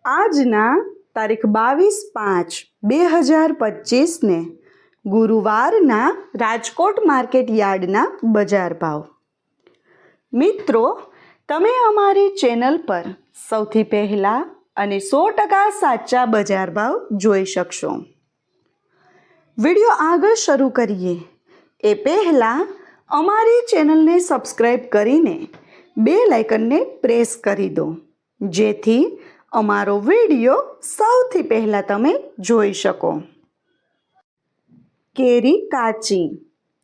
આજના તારીખ 22/5/2025 ને ગુરુવારના રાજકોટ માર્કેટ યાર્ડના બજાર ભાવ. મિત્રો, તમે અમારી ચેનલ પર સૌથી પહેલાં અને 100% સાચા બજાર ભાવ જોઈ શકશો. વિડીયો આગળ શરૂ કરીએ એ પહેલાં અમારી ચેનલને સબસ્ક્રાઈબ કરીને બેલ આઇકનને પ્રેસ કરી દો, જેથી અમારો વિડીયો સૌથી પહેલાં તમે જોઈ શકો. કેરી કાચી,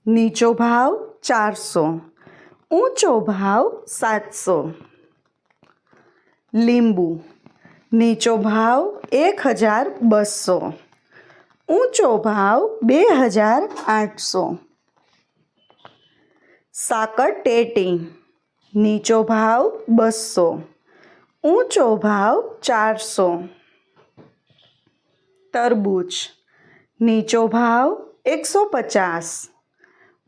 નીચો ભાવ 400, ઊંચો ભાવ 700. લીંબુ, નીચો ભાવ 1200, ઊંચો ભાવ 2800. સાકરટેટી, નીચો ભાવ 200, ઊંચો ભાવ 400. તરબૂચ, નીચો ભાવ 150,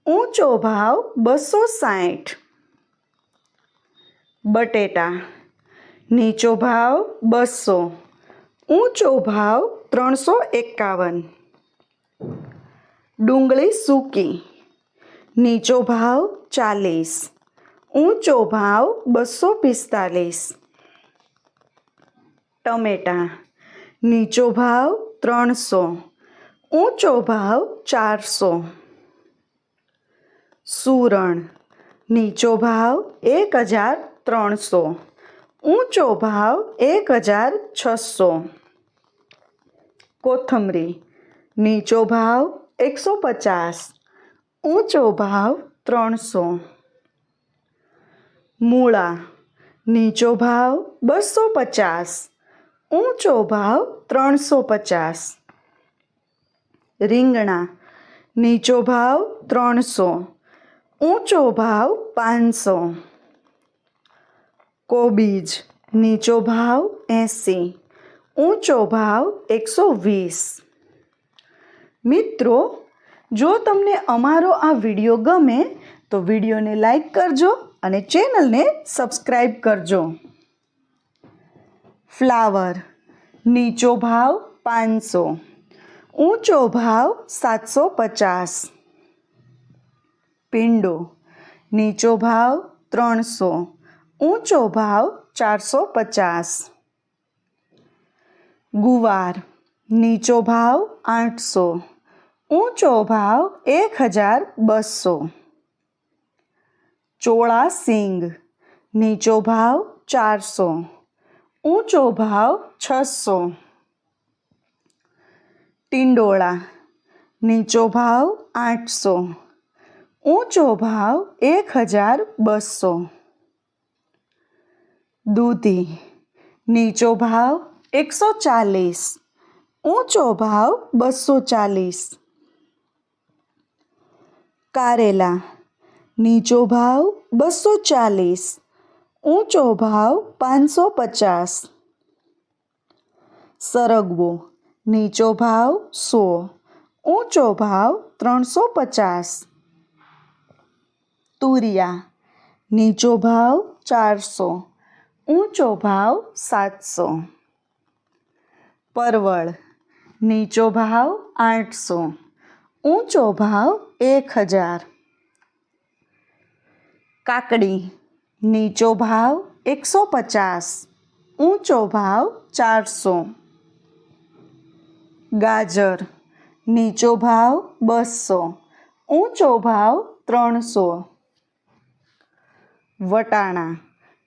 ઊંચો ભાવ 260. બટેટા, નીચો ભાવ 200, ઊંચો ભાવ 351. ડુંગળી સૂકી, નીચો ભાવ 40, ઊંચો ભાવ 245. ટમેટાં, નીચો ભાવ 300, ઊંચો ભાવ 400. સૂરણ, નીચો ભાવ 1300, ઊંચો ભાવ 1600. કોથમરી, નીચો ભાવ 150, ઊંચો ભાવ 300. મૂળા, નીચો ભાવ 250, ઊંચો ભાવ 350. રીંગણા, નીચો ભાવ 300, ઊંચો ભાવ 500. કોબીજ, નીચો ભાવ 80, ઊંચો ભાવ 120. મિત્રો, જો તમને અમારો આ વિડીયો ગમે તો વિડીયોને લાઈક કરજો અને ચેનલને સબસ્ક્રાઈબ કરજો. ફ્લાવર, નીચો ભાવ 500, ઊંચો ભાવ 750. પીંડો, નીચો ભાવ 300, ઊંચો ભાવ 450. ગુવાર, નીચો ભાવ 800, ઊંચો ભાવ 1200. ચોળા સિંગ, નીચો ભાવ 400, ઊંચો ભાવ 600. ટિંડોળા, નીચો ભાવ 800, ઊંચો ભાવ 1200. દૂધી, નીચો ભાવ 140, ઊંચો ભાવ 240. કારેલા, નીચો ભાવ 240, ઊંચો ભાવ 550. સરગવો, નીચો ભાવ 100, ઊંચો ભાવ 350. તુરિયા, નીચો ભાવ 400, ઊંચો ભાવ 700. પરવળ, નીચો ભાવ 800, ઊંચો ભાવ 1000. કાકડી, નીચો ભાવ 150, ઊંચો ભાવ 400. ગાજર, નીચો ભાવ 200, ઊંચો ભાવ 300. વટાણા,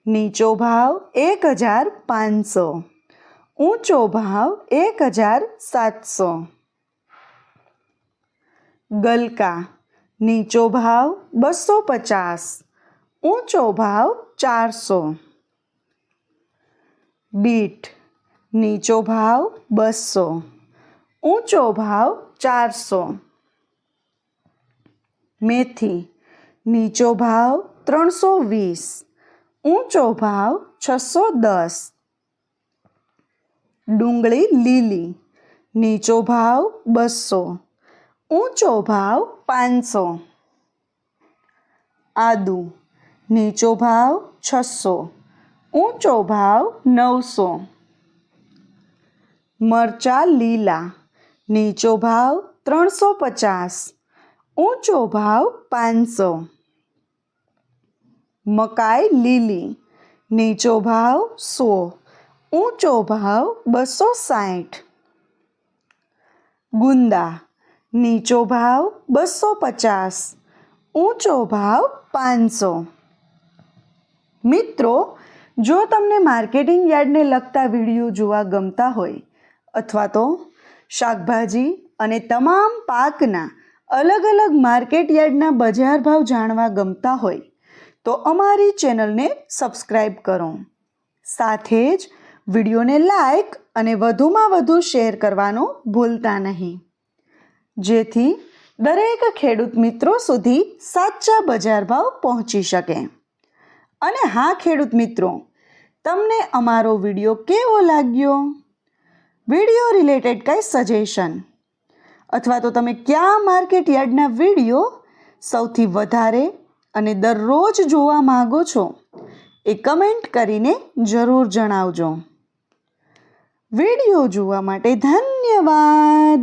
નીચો ભાવ 1500, ઊંચો ભાવ 1700. ગલકા, નીચો ભાવ 250, ઊંચો ભાવ 400. બીટ, નીચો ભાવ 200, ઊંચો ભાવ 400. મેથી, નીચો ભાવ 320, ઊંચો ભાવ 610. ડુંગળી લીલી, નીચો ભાવ 200, ઊંચો ભાવ 500. આદુ, નીચો ભાવ 600, ઊંચો ભાવ 900. મરચાં લીલા, નીચો ભાવ 350, ઊંચો ભાવ 500. મકાઈ લીલી, નીચો ભાવ 100, ઊંચો ભાવ 260. ગુંદા, નીચો ભાવ 250, ઊંચો ભાવ 500. મિત્રો, જો તમને માર્કેટિંગ યાર્ડને લગતા વિડીયો જોવા ગમતા હોય અથવા તો શાકભાજી અને તમામ પાકના અલગ અલગ માર્કેટ યાર્ડના બજાર ભાવ જાણવા ગમતા હોય તો અમારી ચેનલને સબસ્ક્રાઈબ કરો. સાથે જ વિડીયોને લાઈક અને વધુમાં વધુ શેર કરવાનું ભૂલતા નહીં, જેથી દરેક ખેડૂત મિત્રો સુધી સાચા બજાર ભાવ પહોંચી શકે. અને હા ખેડૂત મિત્રો, તમને અમારો વિડીયો કેવો લાગ્યો? વિડીયો રિલેટેડ કંઈ સજેશન અથવા તો તમે કયા માર્કેટ યાર્ડના વિડીયો સૌથી વધારે અને દરરોજ જોવા માગો છો એ કમેન્ટ કરીને જરૂર જણાવજો. વિડીયો જોવા માટે ધન્યવાદ.